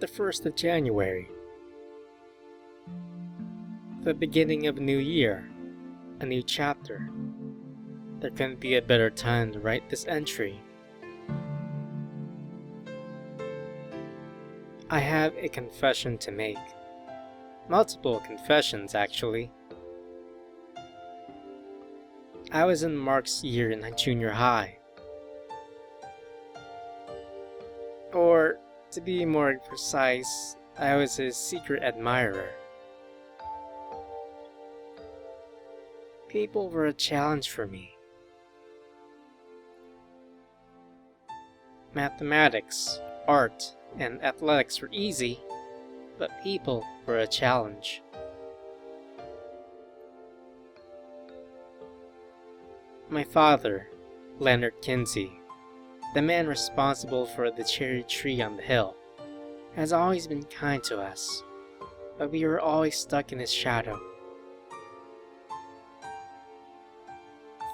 the 1st of January. The beginning of a new year, a new chapter. There couldn't be a better time to write this entry. I have a confession to make. Multiple confessions, actually. I was in Mark's year in junior high. Or, to be more precise, I was his secret admirer. People were a challenge for me. Mathematics, art, and athletics were easy, but people were a challenge. My father, Leonard Kinsey, the man responsible for the cherry tree on the hill, has always been kind to us, but we were always stuck in his shadow.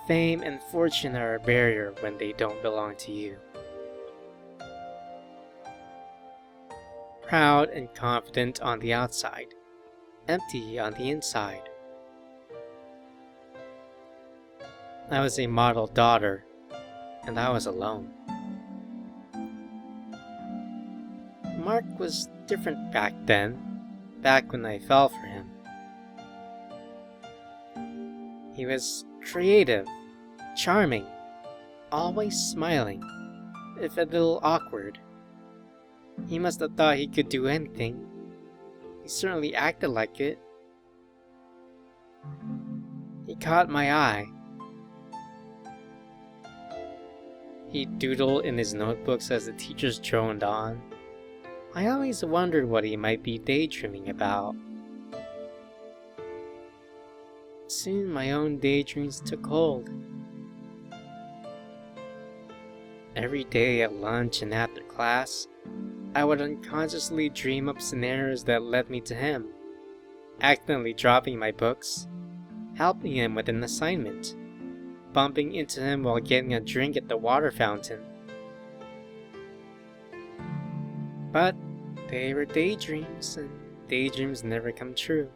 Fame and fortune are a barrier when they don't belong to you. Proud and confident on the outside, empty on the inside. I was a model daughter, and I was alone. Mark was different back then, back when I fell for him. He was creative, charming, always smiling, if a little awkward. He must have thought he could do anything. He certainly acted like it. He caught my eye. He'd doodle in his notebooks as the teachers droned on. I always wondered what he might be daydreaming about. Soon my own daydreams took hold. Every day at lunch and after class, I would unconsciously dream up scenarios that led me to him, accidentally dropping my books, helping him with an assignment, bumping into him while getting a drink at the water fountain. But they were daydreams, and daydreams never come true.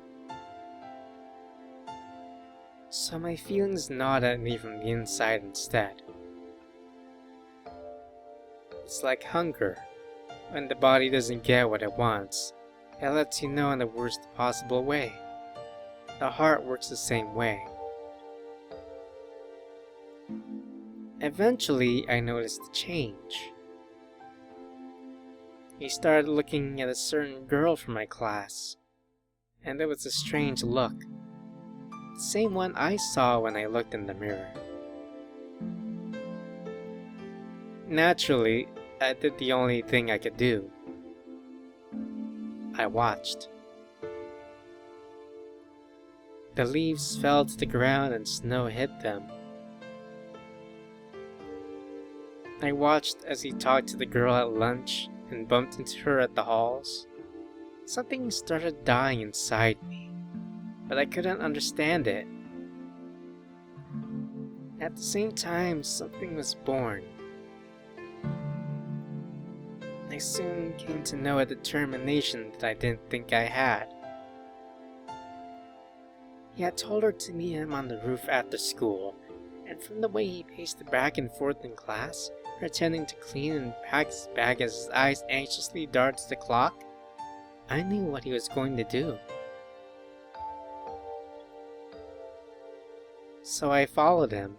So my feelings gnawed at me from the inside instead. It's like hunger. When the body doesn't get what it wants, it lets you know in the worst possible way. The heart works the same way. Eventually, I noticed a change. He started looking at a certain girl from my class, and it was a strange look. The same one I saw when I looked in the mirror. Naturally, I did the only thing I could do. I watched. The leaves fell to the ground and snow hit them. I watched as he talked to the girl at lunch and bumped into her at the halls. Something started dying inside me, but I couldn't understand it. At the same time, something was born. I soon came to know a determination that I didn't think I had. He had told her to meet him on the roof after school, and from the way he paced back and forth in class, pretending to clean and pack his bag as his eyes anxiously darted to the clock, I knew what he was going to do. So I followed him.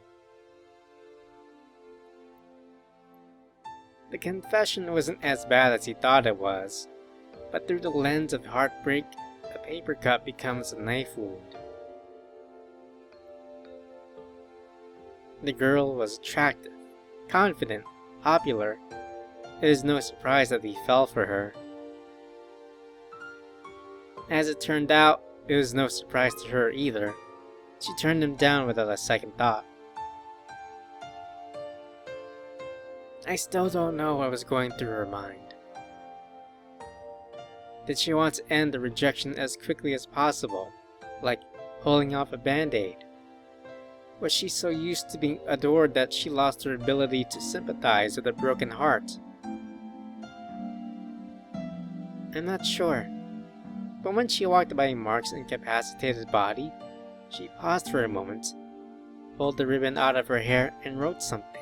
The confession wasn't as bad as he thought it was, but through the lens of heartbreak, a paper cut becomes a knife wound. The girl was attractive, confident, popular. It is no surprise that he fell for her. As it turned out, it was no surprise to her either. She turned him down without a second thought. I still don't know what was going through her mind. Did she want to end the rejection as quickly as possible, like pulling off a band-aid? Was she so used to being adored that she lost her ability to sympathize with a broken heart? I'm not sure. But when she walked by Mark's incapacitated body, she paused for a moment, pulled the ribbon out of her hair, and wrote something.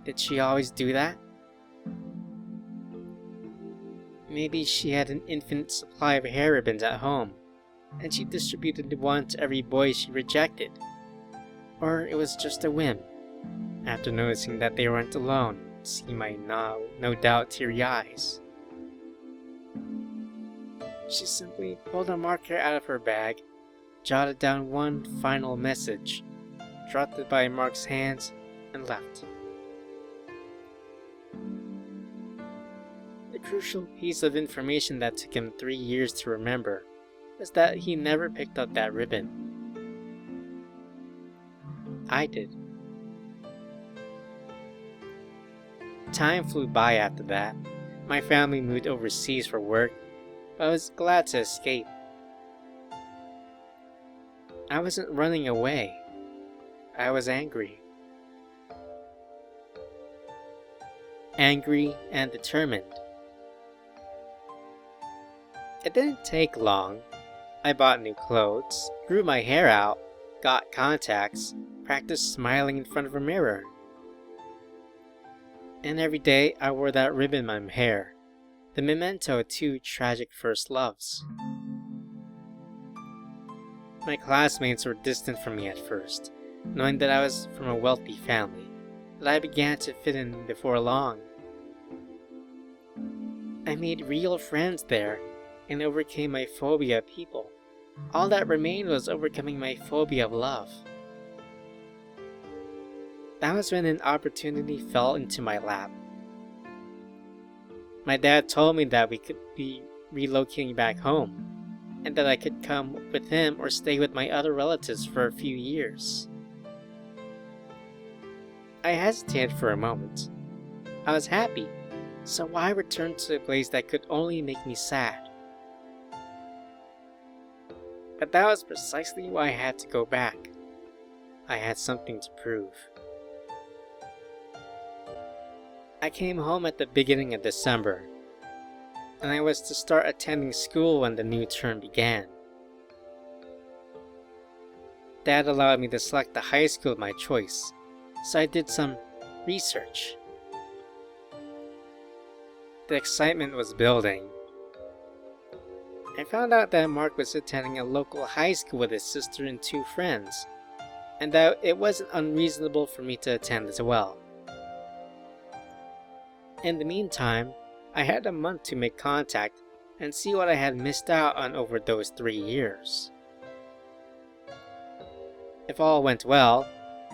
Did she always do that? Maybe she had an infinite supply of hair ribbons at home, and she distributed one to every boy she rejected. Or it was just a whim, after noticing that they weren't alone, see my no doubt teary eyes. She simply pulled a marker out of her bag, jotted down one final message, dropped it by Mark's hands, and left. The crucial piece of information that took him 3 years to remember was that he never picked up that ribbon. I did. Time flew by after that. My family moved overseas for work, but I was glad to escape. I wasn't running away. I was angry. Angry and determined. It didn't take long. I bought new clothes, grew my hair out, got contacts, practiced smiling in front of a mirror. And every day I wore that ribbon in my hair, the memento of 2 tragic first loves. My classmates were distant from me at first, knowing that I was from a wealthy family, but I began to fit in before long. I made real friends there, and overcame my phobia of people. All that remained was overcoming my phobia of love. That was when an opportunity fell into my lap. My dad told me that we could be relocating back home, and that I could come with him or stay with my other relatives for a few years. I hesitated for a moment. I was happy, so why return to a place that could only make me sad? But that was precisely why I had to go back. I had something to prove. I came home at the beginning of December, and I was to start attending school when the new term began. Dad allowed me to select the high school of my choice, so I did some research. The excitement was building. I found out that Mark was attending a local high school with his sister and 2 friends, and that it wasn't unreasonable for me to attend as well. In the meantime, I had a month to make contact and see what I had missed out on over those 3 years. If all went well,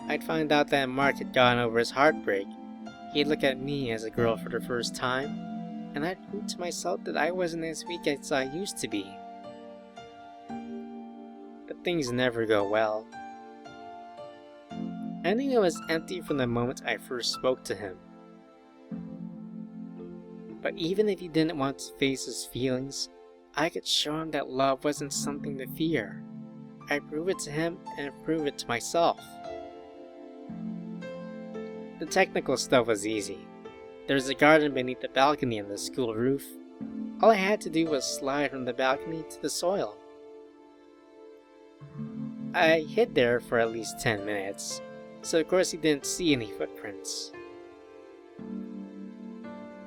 I'd find out that Mark had gotten over his heartbreak. He'd look at me as a girl for the first time, and I'd prove to myself that I wasn't as weak as I used to be. But things never go well. I knew I was empty from the moment I first spoke to him. But even if he didn't want to face his feelings, I could show him that love wasn't something to fear. I'd prove it to him and prove it to myself. The technical stuff was easy. There was a garden beneath the balcony on the school roof. All I had to do was slide from the balcony to the soil. I hid there for at least 10 minutes, so of course he didn't see any footprints.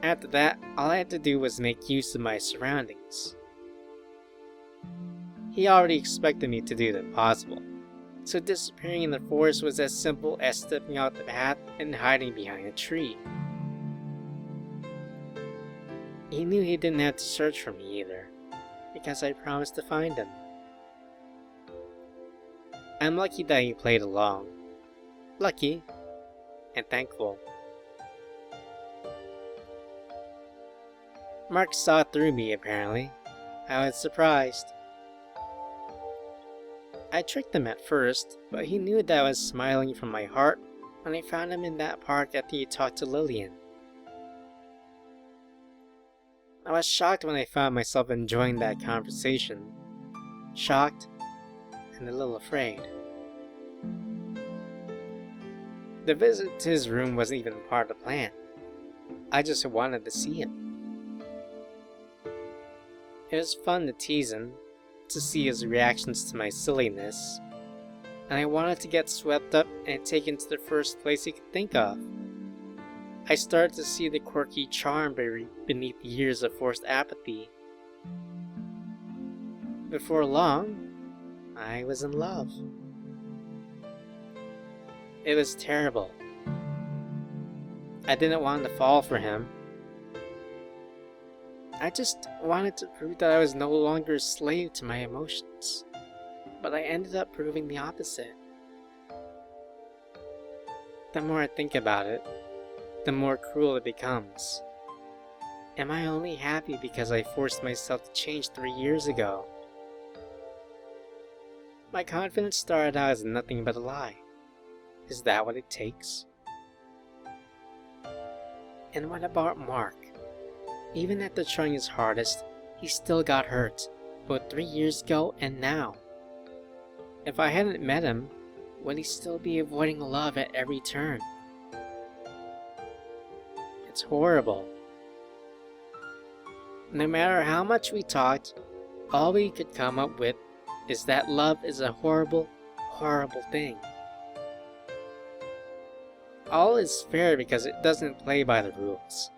After that, all I had to do was make use of my surroundings. He already expected me to do the impossible, so disappearing in the forest was as simple as stepping out the path and hiding behind a tree. He knew he didn't have to search for me either, because I promised to find him. I'm lucky that he played along. Lucky and thankful. Mark saw through me, apparently. I was surprised. I tricked him at first, but he knew that I was smiling from my heart when I found him in that park after he talked to Lillian. I was shocked when I found myself enjoying that conversation. Shocked and a little afraid. The visit to his room wasn't even part of the plan. I just wanted to see him. It was fun to tease him, to see his reactions to my silliness, and I wanted to get swept up and taken to the first place he could think of. I started to see the quirky charm buried beneath years of forced apathy. Before long, I was in love. It was terrible. I didn't want to fall for him. I just wanted to prove that I was no longer a slave to my emotions. But I ended up proving the opposite. The more I think about it, the more cruel it becomes. Am I only happy because I forced myself to change 3 years ago? My confidence started out as nothing but a lie. Is that what it takes? And what about Mark? Even after trying his hardest, he still got hurt, both 3 years ago and now. If I hadn't met him, would he still be avoiding love at every turn? It's horrible. No matter how much we talked, all we could come up with is that love is a horrible, horrible thing. All is fair because it doesn't play by the rules.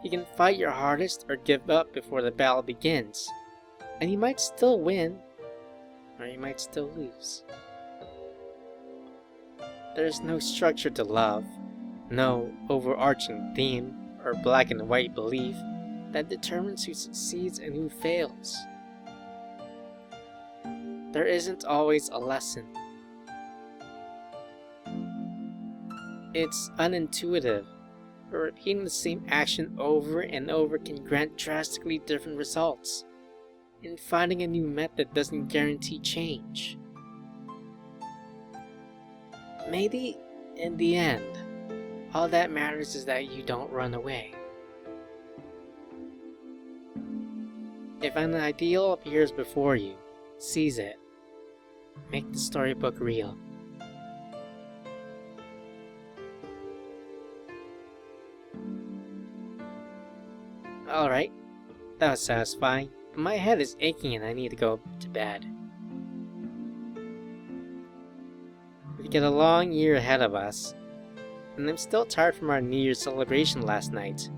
You can fight your hardest or give up before the battle begins, and you might still win, or you might still lose. There's no structure to love, no overarching theme or black and white belief that determines who succeeds and who fails. There isn't always a lesson. It's unintuitive, but repeating the same action over and over can grant drastically different results, and finding a new method doesn't guarantee change. Maybe, in the end, all that matters is that you don't run away. If an ideal appears before you, seize it. Make the storybook real. Alright, that was satisfying, but my head is aching and I need to go to bed. We've got a long year ahead of us, and I'm still tired from our New Year's celebration last night.